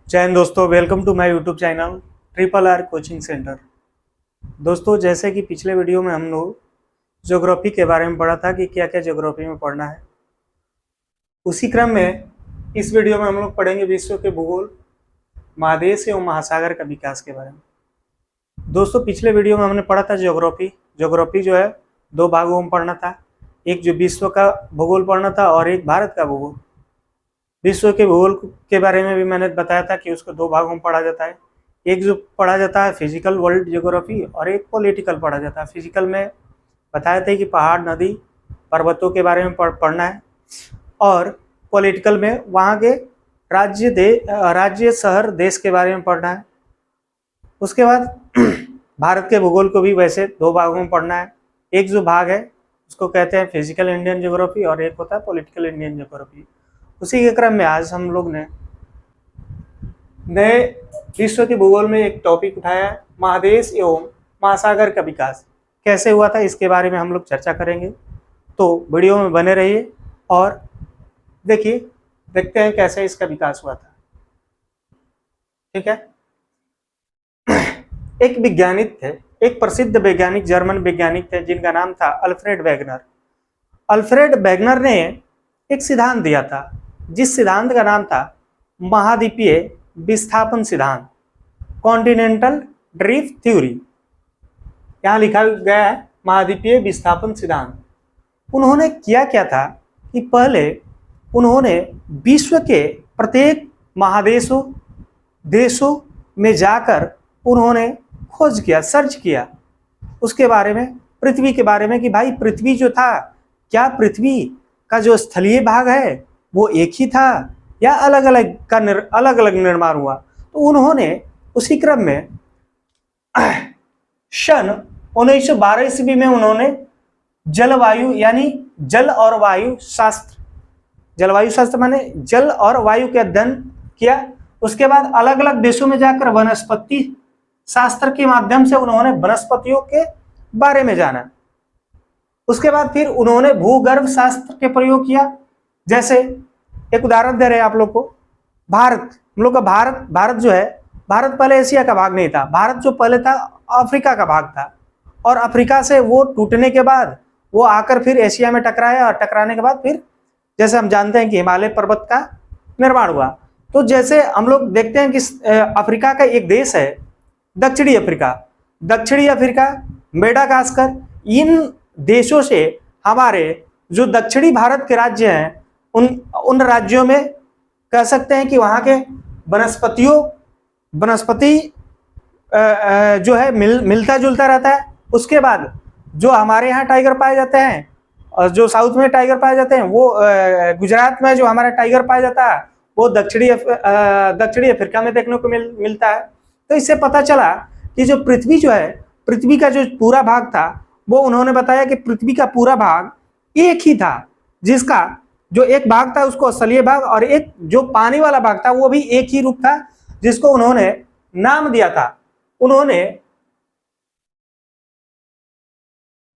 जय हिंद दोस्तों, welcome to my YouTube channel triple R coaching centre. दोस्तों, जैसे कि पिछले वीडियो में हम लोग ज्योग्राफी के बारे में पढ़ा था कि क्या क्या ज्योग्राफी में पढ़ना है, उसी क्रम में इस वीडियो में हम लोग पढ़ेंगे विश्व के भूगोल, महादेश एवं महासागर का विकास के बारे में। दोस्तों, पिछले वीडियो में हमने पढ़ा था ज्योग्राफी जो है दो भागों में पढ़ना था। एक जो विश्व का भूगोल पढ़ना था और एक भारत का भूगोल। विश्व के भूगोल के बारे में भी मैंने बताया था कि उसको दो भागों में पढ़ा जाता है। एक जो पढ़ा जाता है फिजिकल वर्ल्ड ज्योग्राफी और एक पॉलिटिकल पढ़ा जाता है। फिजिकल में बताया था कि पहाड़, नदी, पर्वतों के बारे में पढ़ना है और पॉलिटिकल में वहाँ के राज्य, शहर, देश के बारे में पढ़ना है। उसके बाद भारत के भूगोल को भी वैसे दो भागों में पढ़ना है। एक जो भाग है उसको कहते हैं फिजिकल इंडियन ज्योग्राफी और एक होता है पॉलिटिकल इंडियन ज्योग्राफी। उसी के क्रम में आज हम लोग ने नए विश्व के भूगोल में एक टॉपिक उठाया है, महादेश एवं महासागर का विकास कैसे हुआ था, इसके बारे में हम लोग चर्चा करेंगे। तो वीडियो में बने रहिए और देखते हैं कैसे इसका विकास हुआ था। ठीक है। एक वैज्ञानिक थे, एक प्रसिद्ध वैज्ञानिक, जर्मन वैज्ञानिक थे जिनका नाम था अल्फ्रेड वेगनर। अल्फ्रेड वेगनर ने एक सिद्धांत दिया था जिस सिद्धांत का नाम था महाद्वीपीय विस्थापन सिद्धांत, कॉन्टिनेंटल ड्रिफ्ट थ्योरी। यहाँ लिखा गया है महाद्वीपीय विस्थापन सिद्धांत। उन्होंने किया क्या था कि पहले उन्होंने विश्व के प्रत्येक महादेशों, देशों में जाकर उन्होंने खोज किया, सर्च किया उसके बारे में, पृथ्वी के बारे में कि भाई पृथ्वी जो था, क्या पृथ्वी का जो स्थलीय भाग है वो एक ही था या अलग अलग निर्माण हुआ। तो उन्होंने उसी क्रम में सन 1912 ईस्वी में उन्होंने जलवायु यानी जल और वायु शास्त्र, जलवायु शास्त्र माने जल और वायु के अध्ययन किया। उसके बाद अलग अलग देशों में जाकर वनस्पति शास्त्र के माध्यम से उन्होंने वनस्पतियों के बारे में जाना। उसके बाद फिर उन्होंने भूगर्भ शास्त्र के प्रयोग किया। जैसे एक उदाहरण दे रहे हैं आप लोग को, भारत, हम लोग का भारत जो है, भारत पहले एशिया का भाग नहीं था। भारत जो पहले था अफ्रीका का भाग था और अफ्रीका से वो टूटने के बाद वो आकर फिर एशिया में टकराया और टकराने के बाद फिर जैसे हम जानते हैं कि हिमालय पर्वत का निर्माण हुआ। तो जैसे हम लोग देखते हैं कि अफ्रीका का एक देश है दक्षिणी अफ्रीका, मेडागास्कर, इन देशों से हमारे जो दक्षिणी भारत के राज्य हैं उन राज्यों में कह सकते हैं कि वहाँ के वनस्पति जो है मिलता जुलता रहता है। उसके बाद जो हमारे यहाँ टाइगर पाए जाते हैं और जो साउथ में टाइगर पाए जाते हैं, वो गुजरात में जो हमारा टाइगर पाया जाता है वो दक्षिणी अफ्रीका में देखने को मिलता है। तो इससे पता चला कि जो पृथ्वी जो है, पृथ्वी का जो पूरा भाग था वो उन्होंने बताया कि पृथ्वी का पूरा भाग एक ही था, जिसका जो एक भाग था उसको स्थलीय भाग और एक जो पानी वाला भाग था वो भी एक ही रूप था, जिसको उन्होंने नाम दिया था। उन्होंने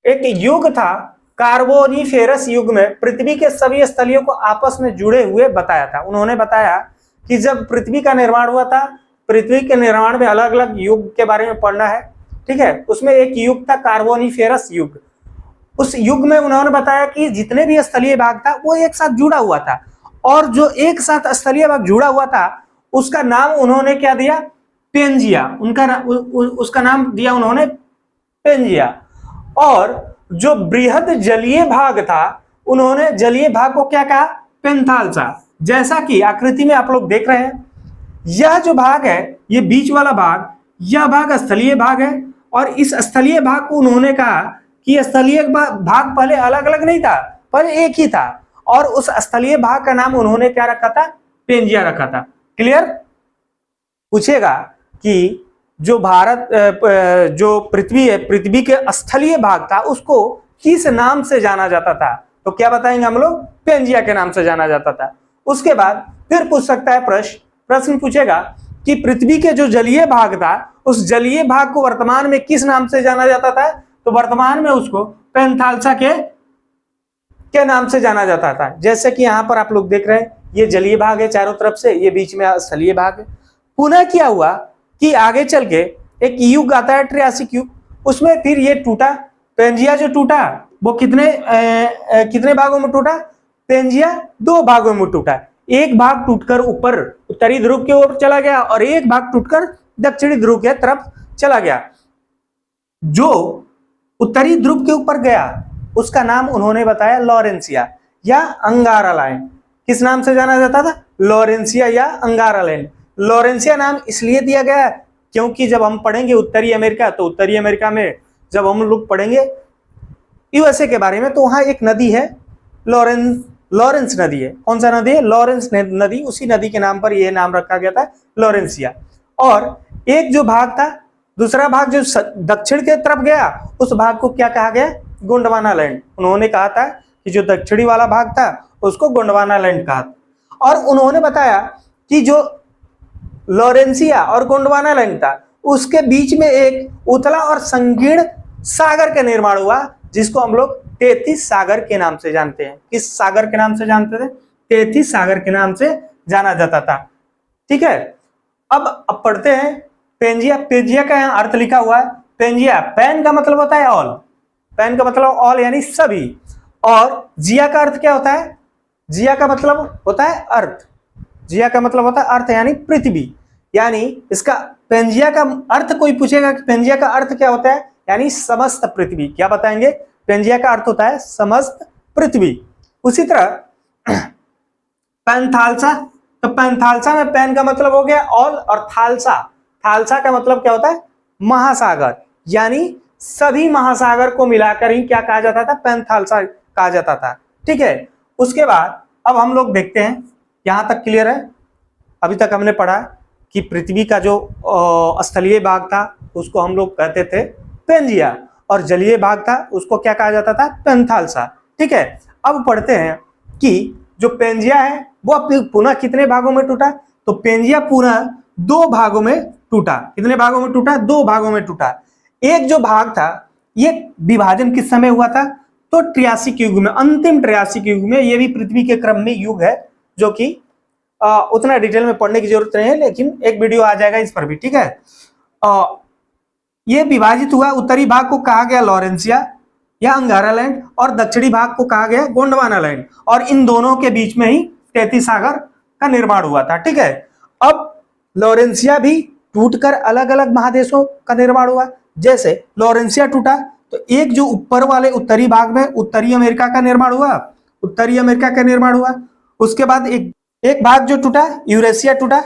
एक युग था कार्बोनिफेरस युग में पृथ्वी के सभी स्थलियों को आपस में जुड़े हुए बताया था। उन्होंने बताया कि जब पृथ्वी का निर्माण हुआ था, पृथ्वी के निर्माण में अलग अलग युग के बारे में पढ़ना है। ठीक है। उसमें एक युग था कार्बोनिफेरस युग। उस युग में उन्होंने बताया कि जितने भी स्थलीय भाग था वो एक साथ जुड़ा हुआ था और जो एक साथ स्थलीय भाग जुड़ा हुआ था उसका नाम उन्होंने क्या दिया? पेंजिया। उसका नाम दिया उन्होंने पेंजिया। और जो बृहद जलीय भाग था उन्होंने जलीय भाग को क्या कहा? पेंथालसा। जैसा कि आकृति में आप लोग देख रहे हैं, यह जो भाग है, ये बीच वाला भाग, यह भाग स्थलीय भाग है और इस स्थलीय भाग को उन्होंने कहा कि स्थलीय भाग पहले अलग अलग नहीं था, पहले एक ही था और उस स्थलीय भाग का नाम उन्होंने क्या रखा था? पेंजिया रखा था। क्लियर? पूछेगा कि जो पृथ्वी है, पृथ्वी के स्थलीय भाग था उसको किस नाम से जाना जाता था? तो क्या बताएंगे हम लोग? पेंजिया के नाम से जाना जाता था। उसके बाद फिर पूछ सकता है प्रश्न पूछेगा कि पृथ्वी के जो जलीय भाग था उस जलीय भाग को वर्तमान में किस नाम से जाना जाता था? तो वर्तमान में उसको पेंथालसा के नाम से जाना जाता था। जैसे कि यहाँ पर आप लोग देख रहे हैं, ये जलीय भाग है चारों तरफ से, ये बीच में स्थलीय भाग है। पुनः क्या हुआ कि आगे चल के एक युग आता है, ट्रियासिक युग, उसमें फिर ये टूटा। पेंजिया जो टूटा वो कितने भागों में टूटा? पेंजिया 2 भागों में टूटा। एक भाग टूटकर ऊपर उत्तरी ध्रुव की ओर चला गया और एक भाग टूटकर दक्षिणी ध्रुव के तरफ चला गया। जो उत्तरी ध्रुव के ऊपर गया उसका नाम उन्होंने बताया लॉरेंसिया या अंगारा लैंड। किस नाम से जाना जाता था? लॉरेंसिया या अंगारा लैंड। लॉरेंसिया नाम इसलिए दिया गया क्योंकि जब हम पढ़ेंगे उत्तरी अमेरिका, तो उत्तरी अमेरिका में जब हम लोग पढ़ेंगे यूएसए के बारे में, तो वहां एक नदी है लॉरेंस नदी है। कौन सा नदी है? लॉरेंस नदी। उसी नदी के नाम पर यह नाम रखा गया था, लॉरेंसिया। और एक जो भाग था, दूसरा भाग जो दक्षिण के तरफ गया, उस भाग को क्या कहा गया? गोंडवाना लैंड। उन्होंने कहा था कि जो दक्षिणी वाला भाग था उसको गोंडवाना लैंड कहा। और उन्होंने बताया कि जो लॉरेंसिया और गोंडवाना लैंड था उसके बीच में एक उथला और संकीर्ण सागर का निर्माण हुआ, जिसको हम लोग तेथिस सागर के नाम से जानते हैं। किस सागर के नाम से जानते थे? तेथिस सागर के नाम से जाना जाता था। ठीक है, अब पढ़ते हैं पेंजिया। पेंजिया का यहाँ अर्थ लिखा हुआ है। पेंजिया, पैन का मतलब होता है ऑल, पैन का मतलब ऑल यानी सभी, और जिया का अर्थ क्या होता है? जिया का मतलब होता है अर्थ। जिया का मतलब होता है अर्थ यानी पृथ्वी। यानी इसका पेंजिया का अर्थ, कोई पूछेगा कि पेंजिया का अर्थ क्या होता है, यानी समस्त पृथ्वी। क्या बताएंगे? पेंजिया का अर्थ होता है समस्त पृथ्वी। उसी तरह पैंथालसा, तो पैंथालसा में पैन का मतलब हो गया ऑल, और थालसा, थालसा का मतलब क्या होता है? महासागर। यानी सभी महासागर को मिलाकर ही क्या कहा जाता था? पैंथालसा कहा जाता था। ठीक है, उसके बाद अब हम लोग देखते हैं, यहां तक क्लियर है? अभी तक हमने पढ़ा कि पृथ्वी का जो स्थलीय भाग था उसको हम लोग कहते थे पेंजिया, और जलीय भाग था उसको क्या कहा जाता था? पैंथालसा। ठीक है, अब पढ़ते हैं कि जो पेंजिया है वो पुनः कितने भागों में टूटा? तो पेंजिया पुनः 2 भागों में टूटा। कितने भागों में टूटा? 2 भागों में टूटा। एक जो भाग था, ये विभाजन किस समय हुआ था? तो ट्रियासिक युग में, अंतिम ट्रियासिक युग में। ये भी पृथ्वी के क्रम में युग है, जो कि उतना डिटेल में पढ़ने की जरूरत नहीं है, लेकिन एक वीडियो आ जाएगा इस पर भी। ठीक है, ये विभाजित हुआ। उत्तरी भाग को कहा गया लॉरेंसिया या अंगारा लैंड, और दक्षिणी भाग को कहा गया गोंडवाना लैंड, और इन दोनों के बीच में ही तेथिस सागर का निर्माण हुआ था। ठीक है, अब लॉरेंसिया भी टूटकर अलग अलग महादेशों का निर्माण हुआ। जैसे लॉरेंसिया टूटा तो एक जो ऊपर वाले उत्तरी भाग में उत्तरी अमेरिका का निर्माण हुआ, उत्तरी अमेरिका का निर्माण हुआ। उसके बाद एक भाग जो टूटा, यूरेशिया टूटा।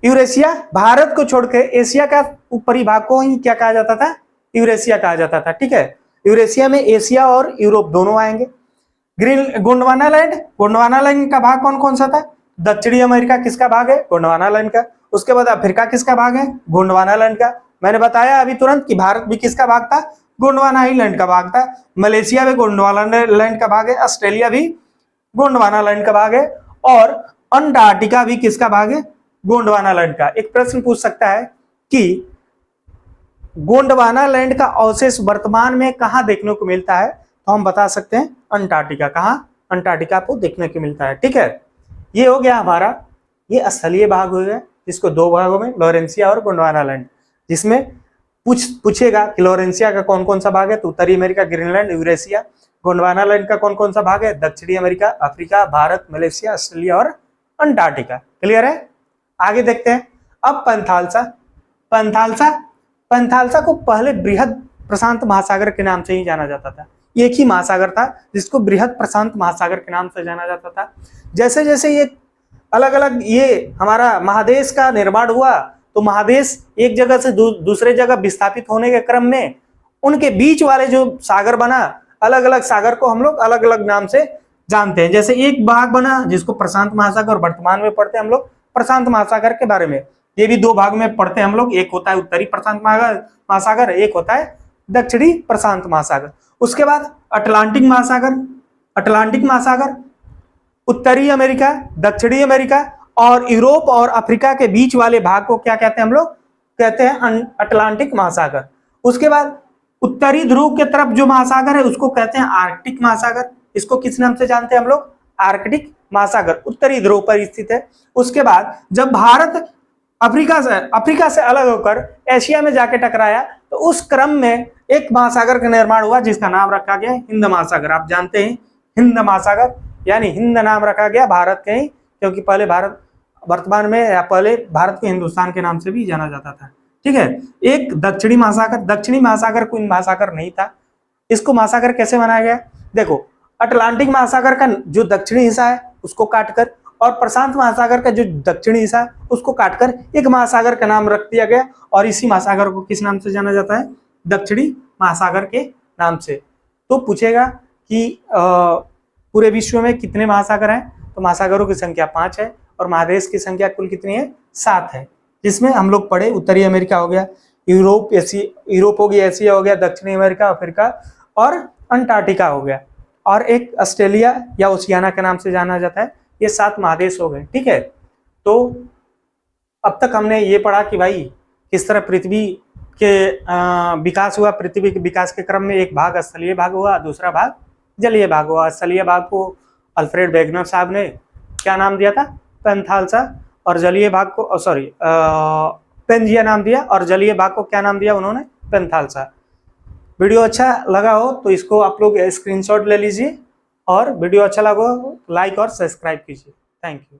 यूरेशिया भारत को छोड़कर एशिया का ऊपरी भाग को ही क्या कहा जाता था? यूरेशिया कहा जाता था। ठीक है, यूरेशिया में एशिया और यूरोप दोनों आएंगे। गोंडवाना लैंड, गोंडवाना लैंड का भाग कौन कौन सा था? दक्षिणी अमेरिका किसका भाग है? गोंडवाना लैंड का। उसके बाद अफ्रीका किसका भाग है? गोंडवाना लैंड का। मैंने बताया अभी तुरंत कि भारत भी किसका भाग था? गोंडवाना ही लैंड का भाग था। मलेशिया भी गोंडवाना लैंड का भाग है। ऑस्ट्रेलिया भी गोंडवाना लैंड का भाग है। और अंटार्कटिका भी किसका भाग है? गोंडवाना लैंड का। एक प्रश्न पूछ सकता है कि गोंडवाना लैंड का अवशेष वर्तमान में कहां देखने को मिलता है? तो हम बता सकते हैं अंटार्कटिका। कहां? अंटार्कटिका को देखने को मिलता है। ठीक है, ये हो गया हमारा, ये स्थलीय भाग हो गया, जिसको 2 भागों में, लॉरेंसिया और गोंडवाना लैंड, जिसमें पूछेगा कि लॉरेंसिया का कौन कौन सा भाग है? तो उत्तरी America, Greenland, Eurasia. Gondwana land का कौन कौन सा भाग है? दक्षिणी America, Africa, Bharat, Malaysia, Australia और अंटार्कटिका। क्लियर है? आगे देखते हैं। अब पैंथालसा, पैंथालसा, पैंथालसा को पहले बृहद प्रशांत महासागर के नाम से ही जाना जाता था। एक ही महासागर था जिसको बृहद प्रशांत महासागर के नाम से जाना जाता था। जैसे जैसे ये अलग अलग ये हमारा महादेश का निर्माण हुआ, तो महादेश एक जगह से दूसरे जगह विस्थापित होने के क्रम में उनके बीच वाले जो सागर बना, अलग अलग सागर को हम लोग अलग अलग नाम से जानते हैं। जैसे एक भाग बना जिसको प्रशांत महासागर, वर्तमान में पढ़ते हैं हम लोग प्रशांत महासागर के बारे में। ये भी 2 भाग में पढ़ते हैं हम लोग, एक होता है उत्तरी प्रशांत महासागर, एक होता है दक्षिणी प्रशांत महासागर। उसके बाद अटलांटिक महासागर, अटलांटिक महासागर उत्तरी अमेरिका, दक्षिणी अमेरिका और यूरोप और अफ्रीका के बीच वाले भाग को क्या कहते हैं हम लोग? कहते हैं अटलांटिक महासागर। उसके बाद उत्तरी ध्रुव के तरफ जो महासागर है उसको कहते हैं आर्कटिक महासागर। इसको किस नाम से जानते हैं हम लोग? आर्कटिक महासागर उत्तरी ध्रुव पर स्थित है। उसके बाद जब भारत अफ्रीका से अलग होकर एशिया में जाके टकराया तो उस क्रम में एक महासागर का निर्माण हुआ जिसका नाम रखा गया हिंद महासागर। आप जानते हैं हिंद महासागर, यानी हिंद नाम रखा गया भारत के ही, क्योंकि पहले भारत वर्तमान में या पहले भारत को हिंदुस्तान के नाम से भी जाना जाता था। ठीक है। एक दक्षिणी महासागर कोई महासागर नहीं था। इसको महासागर कैसे बनाया गया? देखो, अटलांटिक महासागर का जो दक्षिणी हिस्सा है उसको काटकर और प्रशांत महासागर का जो दक्षिणी हिस्सा है उसको काटकर एक महासागर का नाम रख दिया गया और इसी महासागर को किस नाम से जाना जाता है? दक्षिणी महासागर के नाम से। तो पूछेगा कि पूरे विश्व में कितने महासागर हैं? तो महासागरों की संख्या 5 है और महादेश की संख्या कुल कितनी है? 7 है, जिसमें हम लोग पढ़े उत्तरी अमेरिका हो गया, यूरोप हो गया, एशिया हो गया, दक्षिणी अमेरिका, अफ्रीका और अंटार्कटिका हो गया, और एक ऑस्ट्रेलिया या ओशियाना के नाम से जाना जाता है। ये 7 महादेश हो गए। ठीक है। तो अब तक हमने ये पढ़ा कि भाई किस तरह पृथ्वी के विकास हुआ। पृथ्वी के विकास के क्रम में एक भाग स्थलीय भाग हुआ, दूसरा भाग जलीय भाग हुआ। स्थलीय भाग को अल्फ्रेड वेगनर साहब ने क्या नाम दिया था? पेंथालसा। और जलीय भाग को पेंजिया नाम दिया, और जलीय भाग को क्या नाम दिया उन्होंने? पेंथालसा। वीडियो अच्छा लगा हो तो इसको आप लोग स्क्रीनशॉट ले लीजिए, और वीडियो अच्छा लगा हो तो लाइक और सब्सक्राइब कीजिए। Thank you.